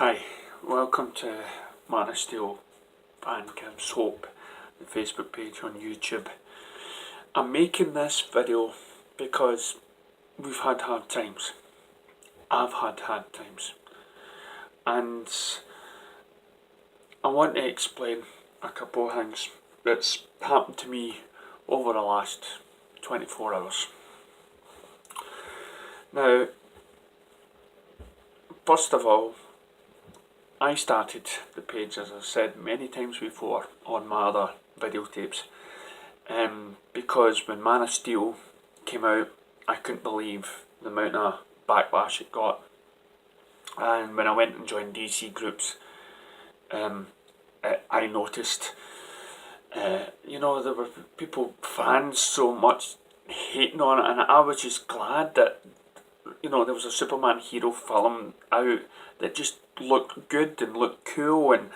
Hi, welcome to Man of Steel Fan Gives Hope, the Facebook page on YouTube. I'm making this video because we've had hard times. I've had hard times. And I want to explain a couple of things that's happened to me over the last 24 hours. Now, first of all, I started the page, as I've said many times before on my other video tapes, because when Man of Steel came out, I couldn't believe the amount of backlash it got. And when I went and joined DC groups, I noticed, there were fans so much hating on it, and I was just glad that, there was a Superman hero film out that just looked good and looked cool, and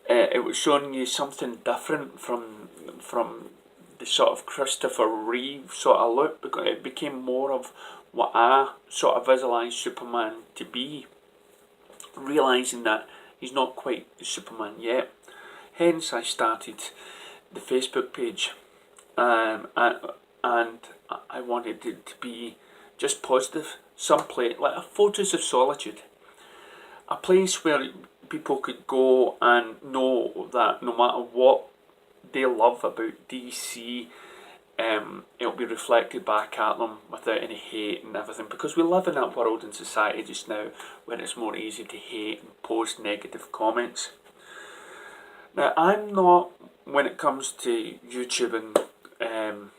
it was showing you something different from the sort of Christopher Reeve sort of look, because it became more of what I sort of visualised Superman to be, realising that he's not quite Superman yet. Hence I started the Facebook page, and I wanted it to be just positive, some place like a Photos of Solitude, a place where people could go and know that no matter what they love about DC, it'll be reflected back at them without any hate and everything, because we live in that world in society just now where it's more easy to hate and post negative comments. Now, I'm not, when it comes to YouTube, and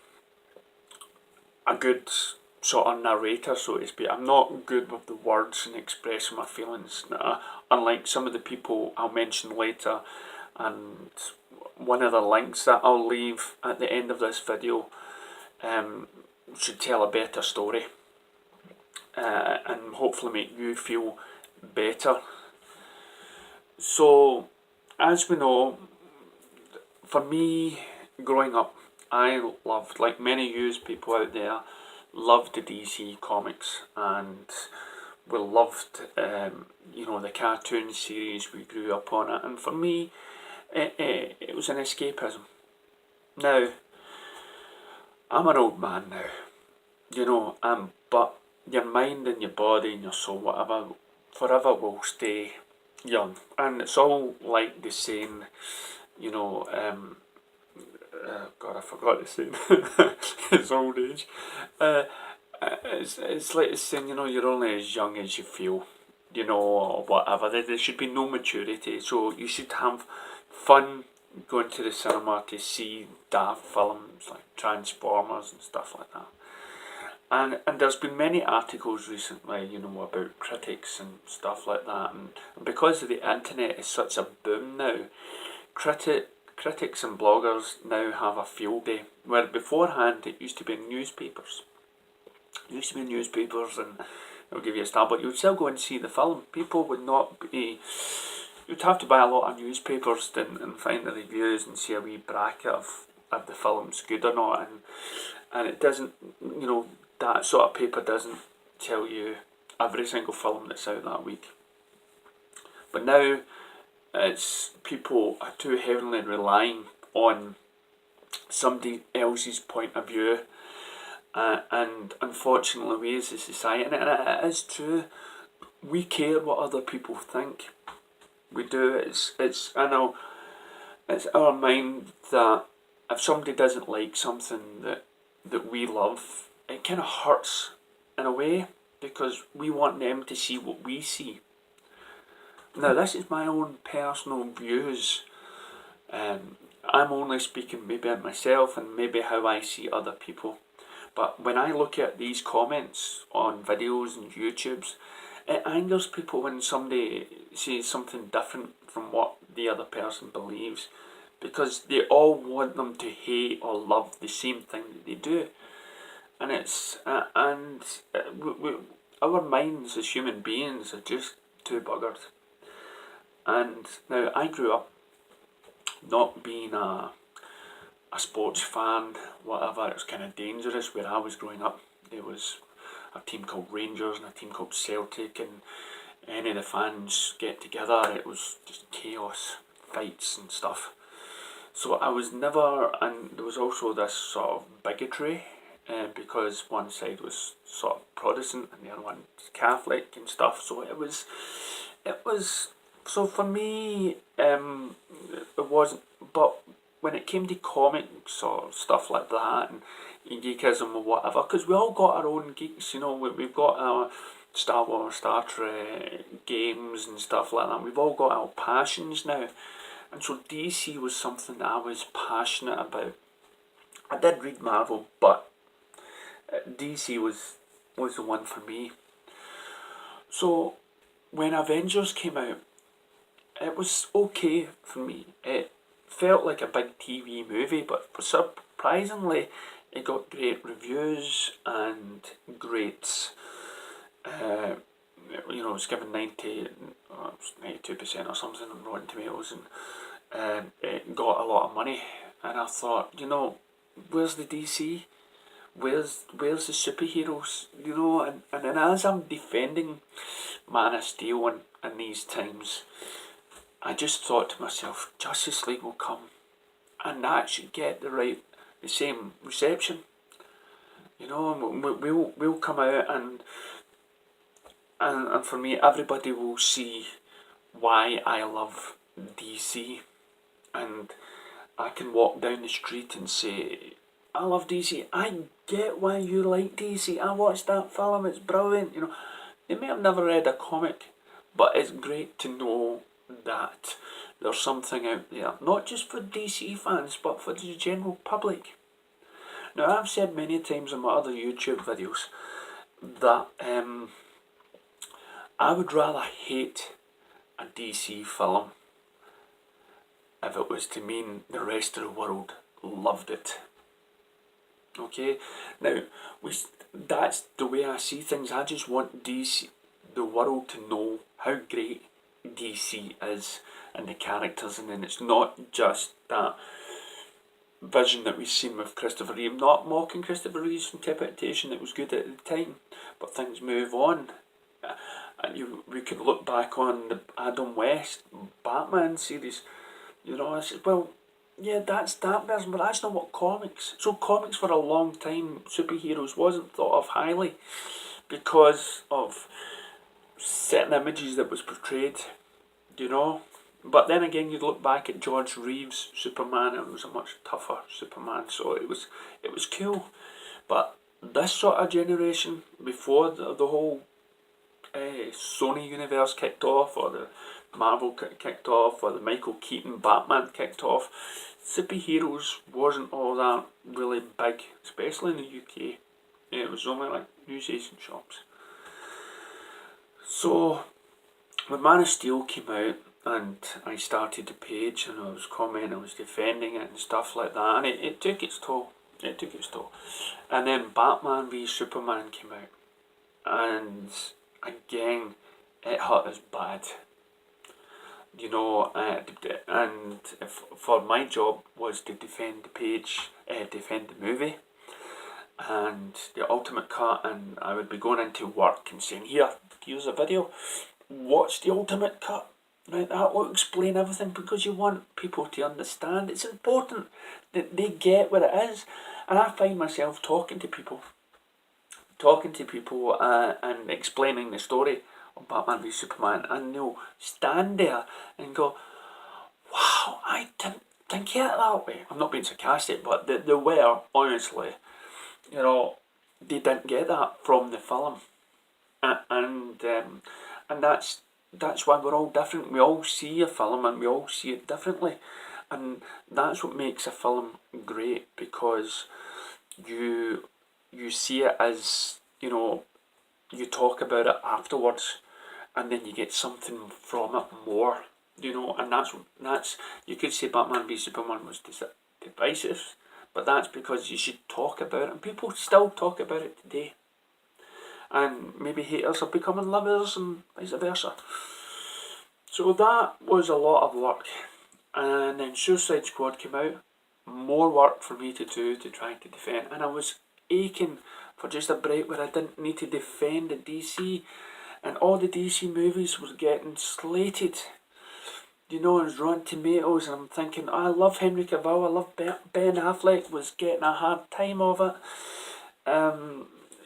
a good sort of narrator, so to speak. I'm not good with the words and expressing my feelings, unlike some of the people I'll mention later, and one of the links that I'll leave at the end of this video should tell a better story, and hopefully make you feel better. So, as we know, for me, growing up, I loved, like many of you people out there, loved the DC comics, and we loved, the cartoon series. We grew up on it, and for me, it was an escapism. Now, I'm an old man now, but your mind and your body and your soul, whatever, forever will stay young. And it's all like the saying, God, I forgot the saying. It's old age. It's like the saying, you're only as young as you feel, or whatever. There should be no maturity, so you should have fun going to the cinema to see daft films like Transformers and stuff like that. And there's been many articles recently, about critics and stuff like that. And because of the internet is such a boom now, critics and bloggers now have a field day, where beforehand it used to be in newspapers. It used to be in newspapers, and they'll give you a star, but you would still go and see the film. People would not be... You'd have to buy a lot of newspapers and find the reviews and see a wee bracket of the film's good or not, and it doesn't, that sort of paper doesn't tell you every single film that's out that week. But now, it's people are too heavily relying on somebody else's point of view, and unfortunately we as a society, and it is true, we care what other people think. We do. I know, it's our mind that if somebody doesn't like something that we love, it kind of hurts in a way, because we want them to see what we see. Now, this is my own personal views. I'm only speaking maybe of myself and maybe how I see other people. But when I look at these comments on videos and YouTubes, it angers people when somebody says something different from what the other person believes, because they all want them to hate or love the same thing that they do. And our minds as human beings are just too buggered. And now, I grew up not being a sports fan, whatever. It was kind of dangerous where I was growing up. There was a team called Rangers and a team called Celtic, and any of the fans get together, it was just chaos, fights and stuff. So I was never, and there was also this sort of bigotry, because one side was sort of Protestant and the other one Catholic and stuff. So so for me, it wasn't, but when it came to comics or stuff like that and geekism or whatever, because we all got our own geeks, we've got our Star Wars, Star Trek, games and stuff like that. We've all got our passions now. And so DC was something that I was passionate about. I did read Marvel, but DC was the one for me. So when Avengers came out, it was okay for me. It felt like a big TV movie, but surprisingly, it got great reviews and great. It was given 92% or something on Rotten Tomatoes, and it got a lot of money. And I thought, where's the DC? Where's the superheroes? And as I'm defending Man of Steel in these times, I just thought to myself, Justice League will come, and that should get the same reception. We'll come out and for me, everybody will see why I love DC, and I can walk down the street and say, I love DC. I get why you like DC. I watched that film. It's brilliant. They may have never read a comic, but it's great to know that there's something out there, not just for DC fans, but for the general public. Now, I've said many times in my other YouTube videos that I would rather hate a DC film if it was to mean the rest of the world loved it. Okay, now that's the way I see things. I just want the world to know how great DC is and the characters, and then it's not just that vision that we've seen with Christopher Reeve. Not mocking Christopher Reeve's interpretation; it was good at the time, but things move on. And we could look back on the Adam West Batman series. I said, well, yeah, that's that version, but that's not what comics. So comics for a long time, superheroes wasn't thought of highly because of certain images that was portrayed, But then again, you'd look back at George Reeves' Superman, and it was a much tougher Superman, so it was cool. But this sort of generation, before the whole Sony universe kicked off, or the Marvel kicked off, or the Michael Keaton Batman kicked off, superheroes wasn't all that really big, especially in the UK. It was only like newsagent shops. So when Man of Steel came out, and I started the page, and I was commenting, I was defending it and stuff like that, and it took its toll. It took its toll. And then Batman v Superman came out, and again, it hurt us bad. And for my job was to defend the page, defend the movie, and the ultimate cut, and I would be going into work and saying, here's a video, watch the ultimate cut. Right, that will explain everything, because you want people to understand. It's important that they get what it is. And I find myself talking to people and explaining the story of Batman v Superman, and they'll stand there and go, wow, I didn't think it that way. I'm not being sarcastic, but they were, honestly, they didn't get that from the film. And that's why we're all different. We all see a film and we all see it differently. And that's what makes a film great, because you see it as, you talk about it afterwards, and then you get something from it more, and that's you could say Batman v Superman was divisive, but that's because you should talk about it, and people still talk about it today. And maybe haters are becoming lovers and vice versa. So that was a lot of work. And then Suicide Squad came out. More work for me to do to try to defend. And I was aching for just a break where I didn't need to defend the DC and all the DC movies were getting slated. You know, it was Rotten Tomatoes, and I'm thinking, I love Henry Cavill, I love Ben Affleck, was getting a hard time of it.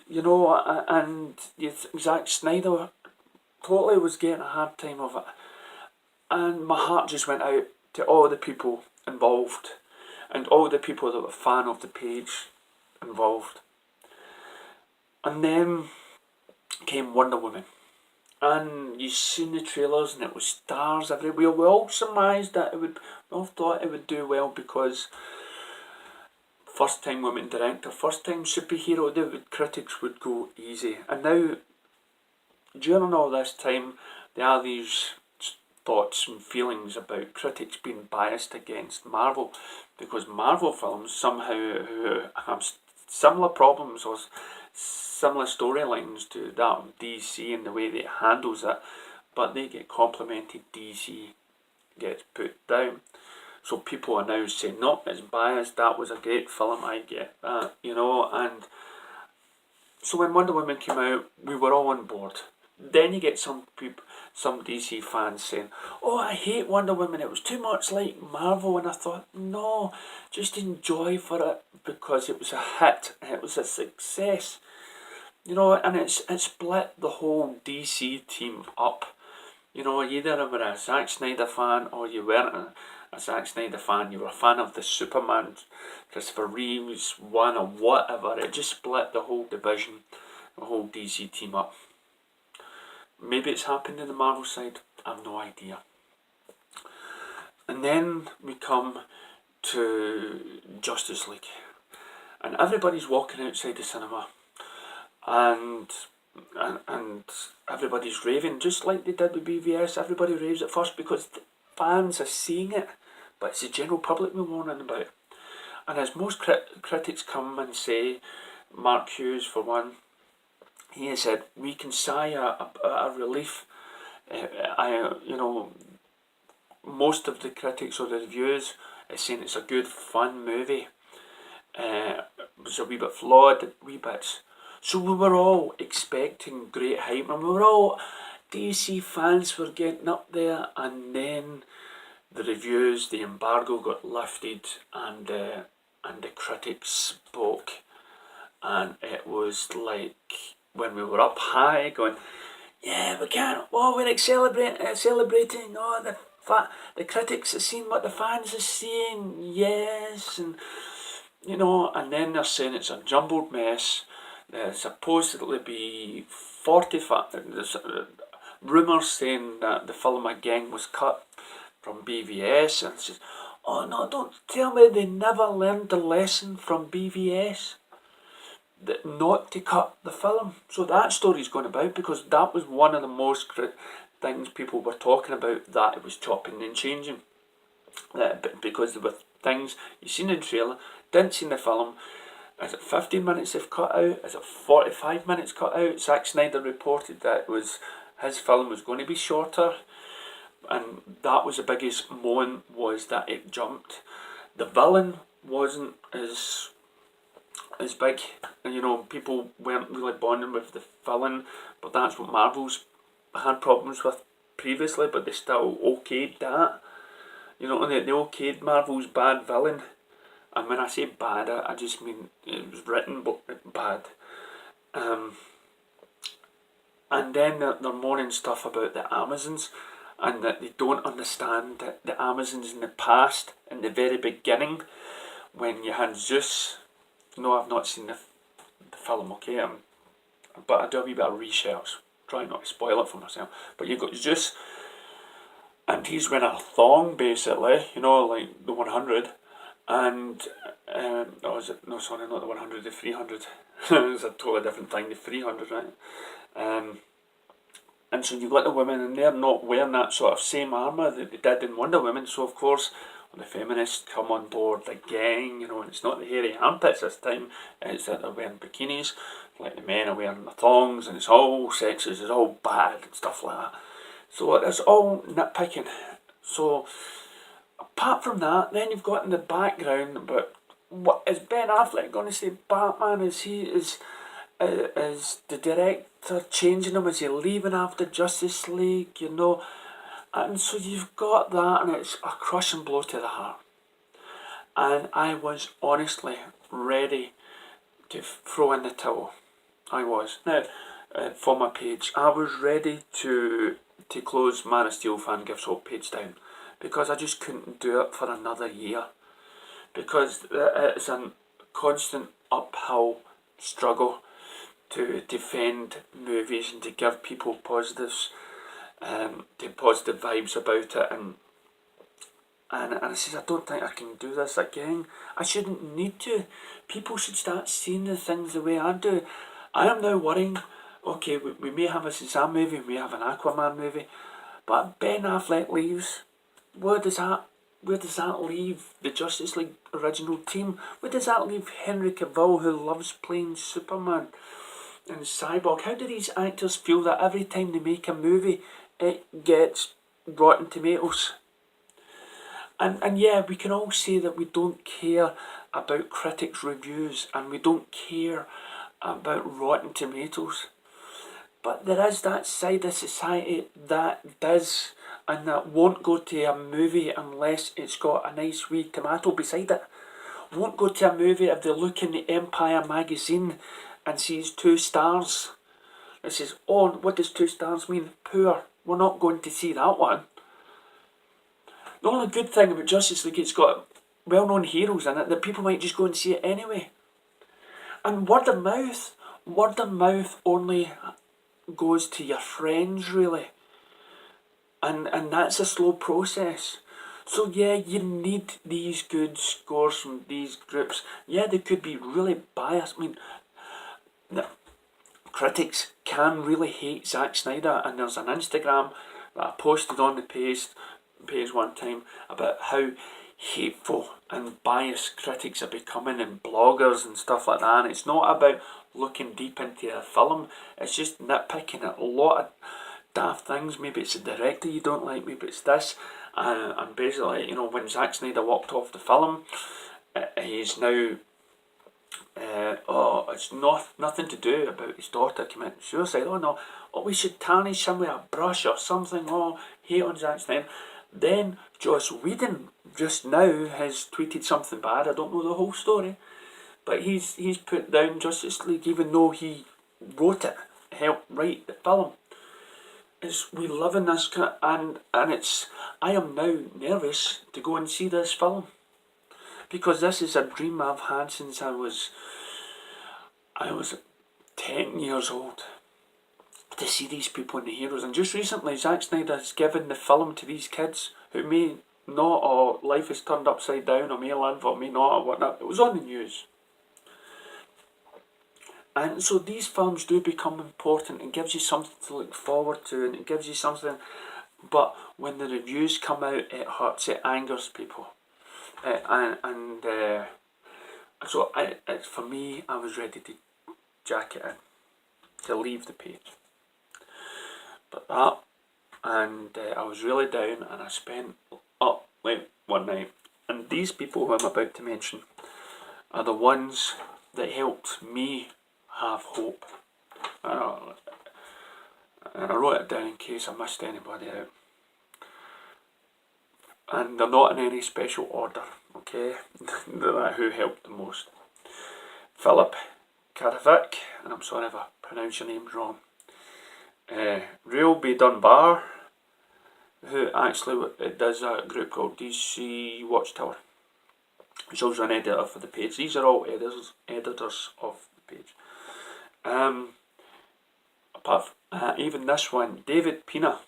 You know, and Zack Snyder totally was getting a hard time of it. And my heart just went out to all the people involved, and all the people that were fan of the page involved. And then came Wonder Woman. And you seen the trailers and it was stars everywhere. We all surmised that we all thought it would do well because first time women director, first time superhero, critics would go easy. And now, during all this time, there are these thoughts and feelings about critics being biased against Marvel, because Marvel films somehow have similar problems or similar storylines to that of DC in the way they handles it, but they get complimented, DC gets put down. So people are now saying, no, it's biased, that was a great film, I get that, you know. And so when Wonder Woman came out, we were all on board. Then you get some people, some DC fans saying, oh, I hate Wonder Woman, it was too much like Marvel. And I thought, no, just enjoy for it, because it was a hit, it was a success. You know, and it split the whole DC team up. You know, you either were a Zack Snyder fan or you weren't a Zack Snyder fan. You were a fan of the Superman, Christopher Reeves one or whatever. It just split the whole division, the whole DC team up. Maybe it's happened in the Marvel side, I have no idea. And then we come to Justice League. And everybody's walking outside the cinema. And everybody's raving, just like they did with BVS. Everybody raves at first because the fans are seeing it, but it's the general public we're warning about. And as most critics come and say, Mark Hughes for one, he has said, we can sigh a relief. You know, most of the critics or the reviewers are saying it's a good, fun movie. It was a wee bit flawed, wee bits. So we were all expecting great hype, and we were all DC fans were getting up there, and then the reviews, the embargo got lifted, and the critics spoke, and it was like when we were up high going, yeah, we can't, oh, we're celebrating, oh, the critics have seen what the fans are seeing, yes, and you know, and then they're saying it's a jumbled mess. There's supposedly be 45, there's rumours saying that the film again was cut from BVS, and it's just, oh no, don't tell me they never learned the lesson from BVS, that not to cut the film. So that story's going about, because that was one of the most things people were talking about, that it was chopping and changing, because there were things you seen in the trailer, didn't see in the film. Is it 15 minutes they've cut out? Is it 45 minutes cut out? Zack Snyder reported that his film was going to be shorter, and that was the biggest moan, was that it jumped. The villain wasn't as big, and you know, people weren't really bonding with the villain, but that's what Marvel's had problems with previously, but they still okayed that. You know, they okayed Marvel's bad villain. And when I say bad, I just mean it was written bad. And then they're moaning stuff about the Amazons, and that they don't understand that the Amazons in the past, in the very beginning, when you had Zeus. No, I've not seen the film, okay, but I do a wee bit of research, try not to spoil it for myself. But you've got Zeus, and he's wearing a thong, basically, you know, like the 100. And, no, sorry, not the 100, the 300. It's a totally different thing, the 300, right? And so you've got the women, and they're not wearing that sort of same armour that they did in Wonder Woman. So, of course, when the feminists come on board, the gang, you know, and it's not the hairy armpits this time, it's that they're wearing bikinis, like the men are wearing the thongs, and it's all sexist, it's all bad, and stuff like that. So it's all nitpicking. So, apart from that, then you've got in the background, but what is Ben Affleck going to say Batman? is the director changing him? Is he leaving after Justice League? You know, and so you've got that, and it's a crushing blow to the heart. And I was honestly ready to throw in the towel. I was. Now, for my page, I was ready to close Man of Steel Fan Gives Hope page down, because I just couldn't do it for another year, because it's a constant uphill struggle to defend movies and to give people positives, to positive vibes about it, and I said, I don't think I can do this again. I shouldn't need to. People should start seeing the things the way I do. I am now worrying, okay, we may have a Shazam movie, we may have an Aquaman movie, but Ben Affleck leaves. Where does that leave the Justice League original team? Where does that leave Henry Cavill, who loves playing Superman and Cyborg? How do these actors feel that every time they make a movie, it gets Rotten Tomatoes? And yeah, we can all say that we don't care about critics' reviews and we don't care about Rotten Tomatoes. But there is that side of society that does, and that won't go to a movie unless it's got a nice wee tomato beside it. Won't go to a movie if they look in the Empire magazine and sees 2 stars. It says, oh, what does 2 stars mean? Poor. We're not going to see that one. The only good thing about Justice League, it's got well-known heroes in it that people might just go and see it anyway. And word of mouth only goes to your friends, really. And that's a slow process. So yeah, you need these good scores from these groups. Yeah, they could be really biased. I mean, the critics can really hate Zack Snyder, and there's an Instagram that I posted on the page one time about how hateful and biased critics are becoming, and bloggers and stuff like that. And it's not about looking deep into a film, it's just nitpicking at a lot of daft things. Maybe it's the director you don't like, maybe it's this, and basically, you know, when Zack Snyder walked off the film, he's now it's nothing to do about his daughter committing suicide. Oh no, we should tarnish him with a brush or something. Oh, hate on Zack Snyder. Then Joss Whedon just now has tweeted something bad. I don't know the whole story, but he's put down Justice League, even though he wrote it, helped write the film. We live in this and it's. I am now nervous to go and see this film, because this is a dream I've had since I was 10 years old, to see these people and the heroes. And just recently, Zack Snyder has given the film to these kids who may not, or life is turned upside down, or may live or may not, or whatnot. It was on the news. And so these films do become important. It gives you something to look forward to, and it gives you something. But when the reviews come out, it hurts, it angers people. So for me, I was ready to jack it in, to leave the page. But that, and I was really down, and I spent up late one night. And these people who I'm about to mention are the ones that helped me have hope. And I wrote it down in case I missed anybody out. And they're not in any special order, okay? They're who helped the most. Philip Karavic, and I'm sorry if I pronounce your names wrong. Real B. Dunbar, who actually does a group called DC Watchtower. He's also an editor for the page. These are all editors of the page. Apart from, even this one, David Pina,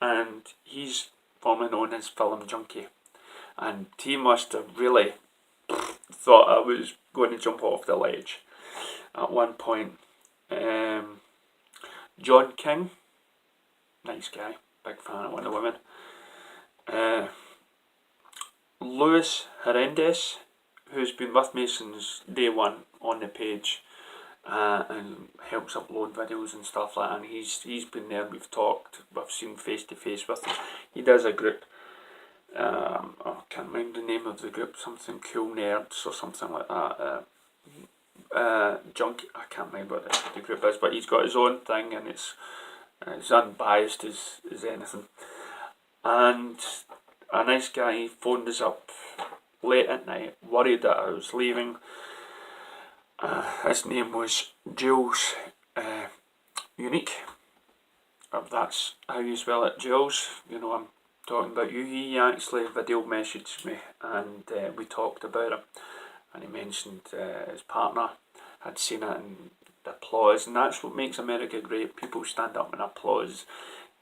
and he's formerly known as Film Junkie, and he must have really thought I was going to jump off the ledge at one point. John King, nice guy, big fan of Wonder Woman. Luis Hernandez, who's been with me since day one on the page, and helps upload videos and stuff like that, and he's been there, we've talked, we've seen face to face with him. He does a group, I can't remember the name of the group, something Cool Nerds or something like that. Junkie, I can't remember what the group is, but he's got his own thing, and it's unbiased as anything. And a nice guy phoned us up late at night, worried that I was leaving. His name was Jules Unique. If that's how you spell it, Jules. You know, I'm talking about you. He actually video messaged me, and we talked about it. And he mentioned his partner had seen it and applause, and that's what makes America great. People stand up and applause,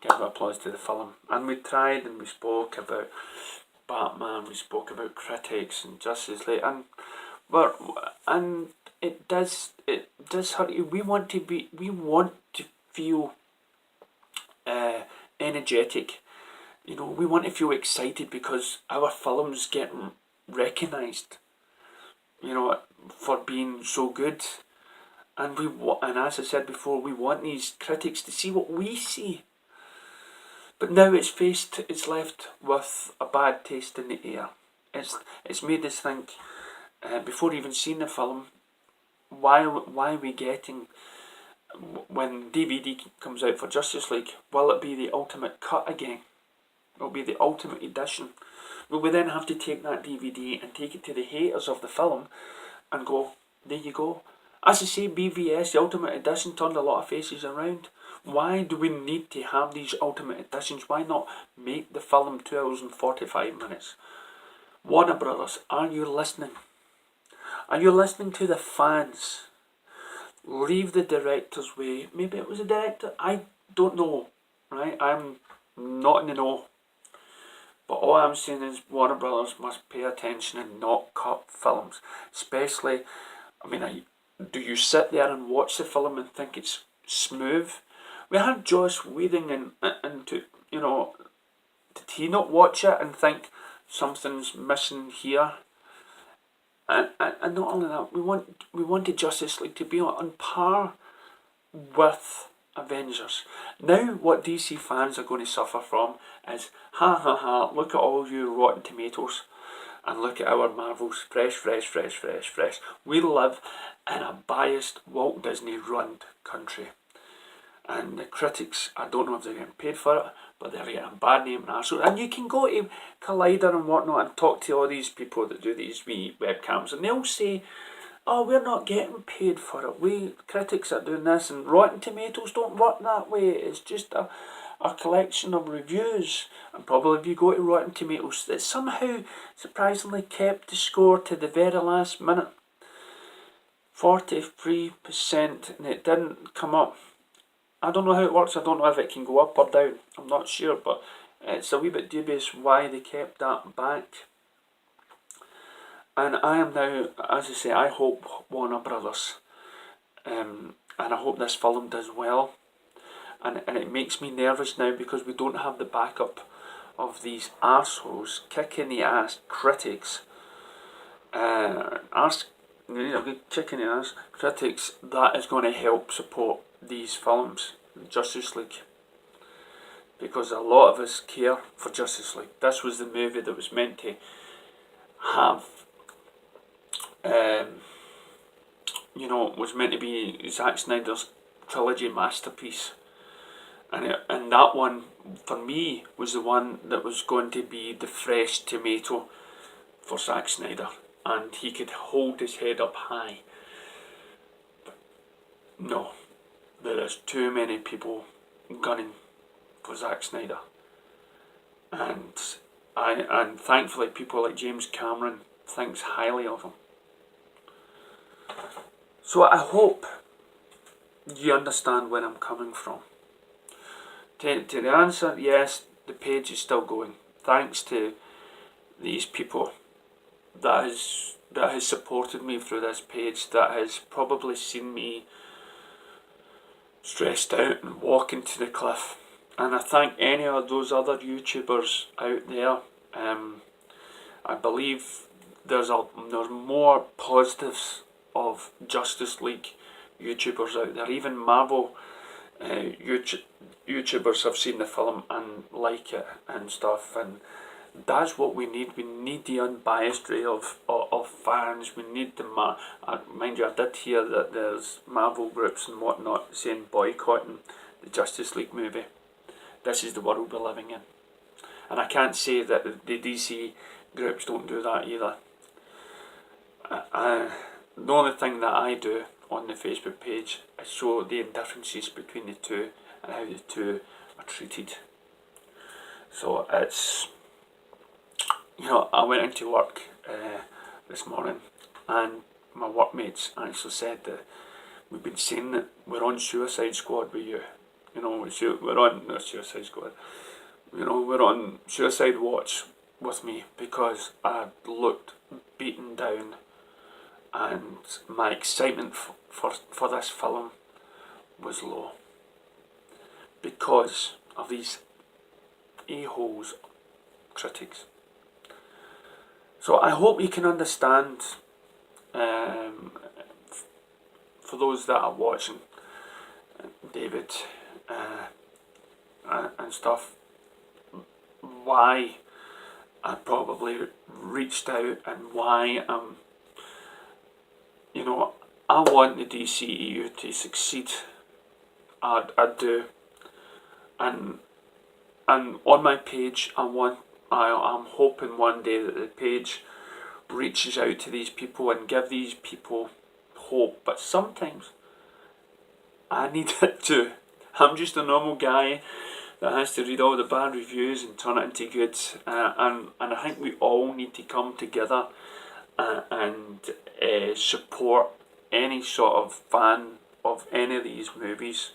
give applause to the film. And we tried, and we spoke about Batman, we spoke about critics and Justice League, and it does hurt you. We want to feel energetic. You know, we want to feel excited because our films get recognised, you know, for being so good. And as I said before, we want these critics to see what we see. But now it's left with a bad taste in the air. It's made us think, before even seeing the film, why are we getting, when DVD comes out for Justice League, will it be the ultimate cut again? It'll be the ultimate edition. Will we then have to take that DVD and take it to the haters of the film and go, there you go. As I say, BVS, the Ultimate Edition, turned a lot of faces around. Why do we need to have these Ultimate Editions? Why not make the film 2 hours and 45 minutes? Warner Brothers, are you listening? Are you listening to the fans? Leave the director's way. Maybe it was a director. I don't know. Right? I'm not in the know. But all I'm saying is Warner Brothers must pay attention and not cut films. Especially, I mean, do you sit there and watch the film and think it's smooth? We had Joss Whedon and to, you know, did he not watch it and think something's missing here? And not only that, we wanted Justice League to be on par with Avengers. Now what DC fans are going to suffer from is, ha ha ha, look at all you Rotten Tomatoes and look at our Marvels, fresh. We live in a biased Walt Disney run country, and the critics, I don't know if they're getting paid for it, but they're getting a bad name and arsehole. And you can go to Collider and whatnot and talk to all these people that do these wee webcams, and they'll say, oh, we're not getting paid for it. We critics are doing this, and Rotten Tomatoes don't work that way. It's just a collection of reviews. And probably if you go to Rotten Tomatoes, it somehow surprisingly kept the score to the very last minute. 43%, and it didn't come up. I don't know how it works. I don't know if it can go up or down. I'm not sure, but it's a wee bit dubious why they kept that back. And I am now, as I say, I hope Warner Brothers, and I hope this film does well. And it makes me nervous now because we don't have the backup of these arseholes kicking the ass critics, kicking the ass critics that is going to help support these films, Justice League. Because a lot of us care for Justice League. This was the movie that was meant to have, was meant to be Zack Snyder's trilogy masterpiece. And that one, for me, was the one that was going to be the fresh tomato for Zack Snyder. And he could hold his head up high. But no, there is too many people gunning for Zack Snyder. And thankfully people like James Cameron thinks highly of him. So I hope you understand where I'm coming from. To the answer, yes, the page is still going. Thanks to these people that has supported me through this page, that has probably seen me stressed out and walking to the cliff. And I thank any of those other YouTubers out there. I believe there's more positives of Justice League YouTubers out there. Even Marvel YouTubers have seen the film and like it and stuff, and That's what we need. We need the unbiased ray of fans. We need the mind you, I did hear that there's Marvel groups and whatnot saying boycotting the Justice League movie. This is the world we're living in, and I can't say that the DC groups don't do that either. The only thing that I do on the Facebook page is show the differences between the two and how the two are treated. So it's, I went into work this morning, and my workmates actually said that we've been saying that we're on Suicide Squad with you. We're on no Suicide Squad. We're on Suicide Watch with me because I looked beaten down, and my excitement for this film was low because of these a-holes critics. So I hope you can understand, for those that are watching, David and stuff, why I probably reached out and why I want the DCEU to succeed. I do, and on my page, I'm hoping one day that the page reaches out to these people and give these people hope. But sometimes I need it too. I'm just a normal guy that has to read all the bad reviews and turn it into good. And I think we all need to come together and support any sort of fan of any of these movies.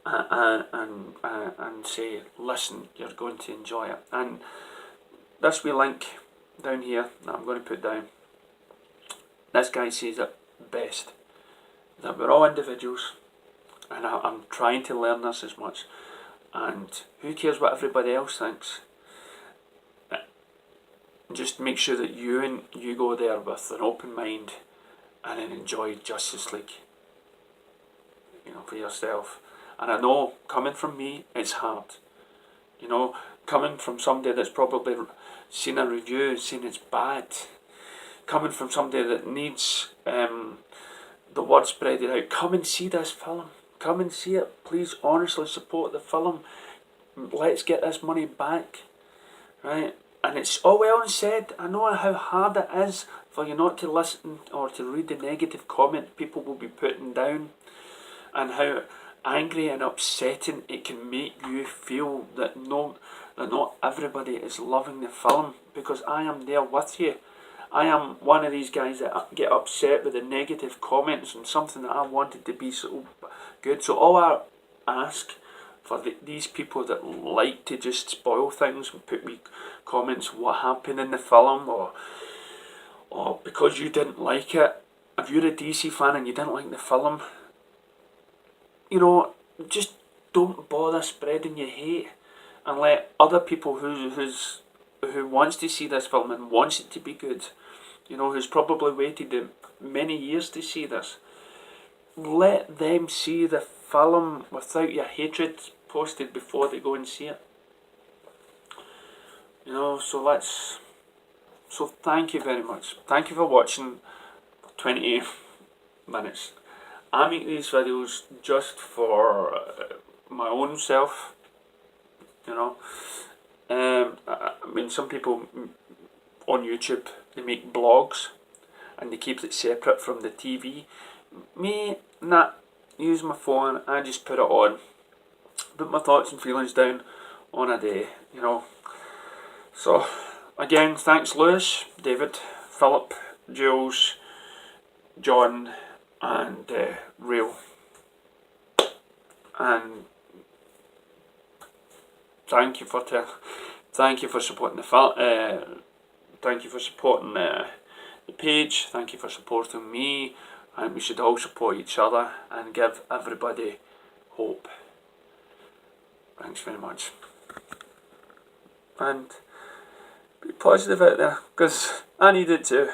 And say, listen, you're going to enjoy it. And this wee link down here that I'm going to put down, this guy says it best, that we're all individuals, and I'm trying to learn this as much, and who cares what everybody else thinks. Just make sure that you go there with an open mind and then enjoy Justice League, for yourself. And I know, coming from me, it's hard. Coming from somebody that's probably seen a review and seen it's bad. Coming from somebody that needs the word spreading out. Come and see this film. Come and see it. Please honestly support the film. Let's get this money back. Right? And it's all well and said. I know how hard it is for you not to listen or to read the negative comment people will be putting down. And how angry and upsetting it can make you feel that not everybody is loving the film, because I am there with you. I am one of these guys that get upset with the negative comments on something that I wanted to be so good. So all I ask for these people that like to just spoil things and put me comments what happened in the film, or because you didn't like it, if you're a DC fan and you didn't like the film, just don't bother spreading your hate, and let other people who wants to see this film and wants it to be good, who's probably waited many years to see this, let them see the film without your hatred posted before they go and see it. So thank you very much. Thank you for watching for 20 minutes. I make these videos just for my own self, some people on YouTube, they make blogs and they keep it separate from the TV. Me, nah, use my phone, I just put it on, put my thoughts and feelings down on a day, So, again, thanks Lewis, David, Philip, Jules, John, and Real, and thank you for supporting the thank you for supporting the page. Thank you for supporting me, and we should all support each other and give everybody hope. Thanks very much, and be positive out there, because I need it too.